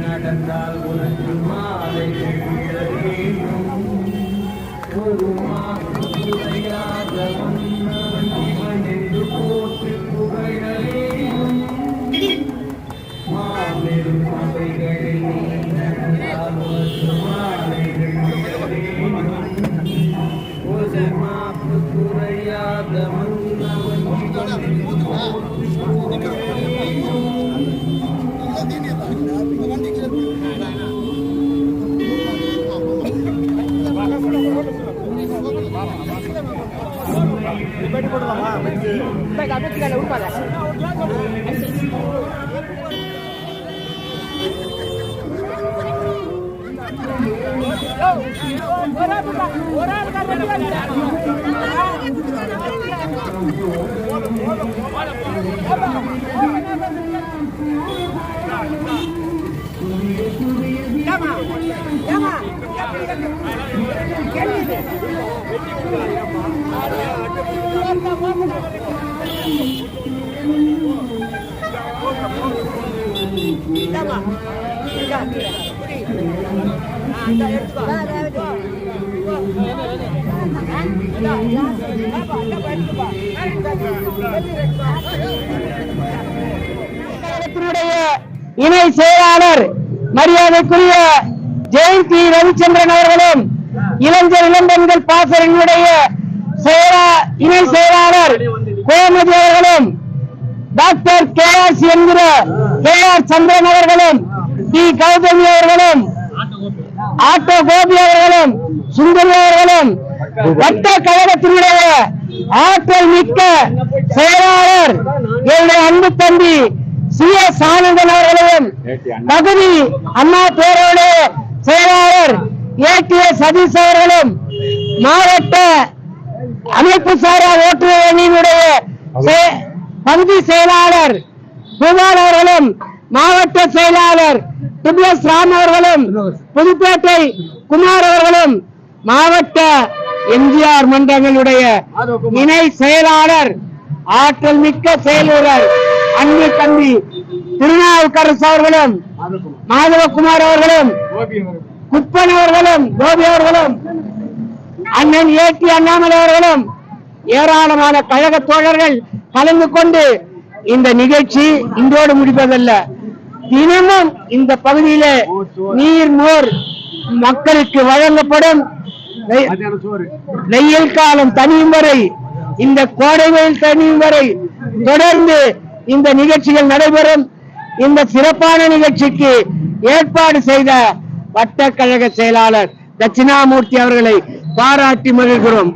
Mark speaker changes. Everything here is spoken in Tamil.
Speaker 1: நடந்தால் உனக்கு மாலை ஒரு மாலையாக என்று போட்டு புகழேனும் மாபெரும் அவைகளில் நீ நடந்தால் உனக்கு மாலைகள் ஒரு மாப்பு குறையாத மன்னவன்
Speaker 2: இணை செயலாளர் மரியாதைக்குரிய ஜெயந்தி ரவிச்சந்திரன் அவர்களும் இளைஞர் இளம்பெண்கள் பாசறையினுடைய இணை செயலாளர் கோமதி அவர்களும் டாக்டர் KRC என்கிற KR சந்திரன் அவர்களும் டி கௌதமி அவர்களும் ஆட்டோ கோபி அவர்களும் சுந்தரி அவர்களும் வட்ட கழகத்தினுடைய ஆற்றல் மிக்க செயலாளர் என்னுடைய அன்பு தம்பி CS ஆனந்தன் அவர்களும் பகுதி அண்ணா பேரோடைய செயலாளர் ATS சதீஷ் அவர்களும் மாவட்ட அமைப்பு சாரா ஓட்டுநர் அணியினுடைய பகுதி செயலாளர் புகார் அவர்களும் மாவட்ட செயலாளர் TS ராம் அவர்களும் புதுப்பேட்டை குமார் அவர்களும் மாவட்ட MGR மன்றங்களுடைய இணை செயலாளர் ஆற்றல் மிக்க செயலூரர் அன்பு தம்பி திருநாவுக்கரசு அவர்களும் மாதவகுமார் அவர்களும் குப்பன் அவர்களும் கோபி அவர்களும் அண்ணன் AT அண்ணாமலை அவர்களும் ஏராளமான கழக தோழர்கள் கலந்து கொண்டு இந்த நிகழ்ச்சி இன்றோடு முடிப்பதல்ல, தினமும் இந்த பகுதியிலே நீர் மோர் மக்களுக்கு வழங்கப்படும். வெயில் காலம் தனியும் வரை, இந்த கோடை வெயில் தனியும் வரை தொடர்ந்து இந்த நிகழ்ச்சிகள் நடைபெறும். இந்த சிறப்பான நிகழ்ச்சிக்கு ஏற்பாடு செய்த வட்டக்கழக செயலாளர் தட்சிணாமூர்த்தி அவர்களை பாராட்டி மகிழ்கிறோம்.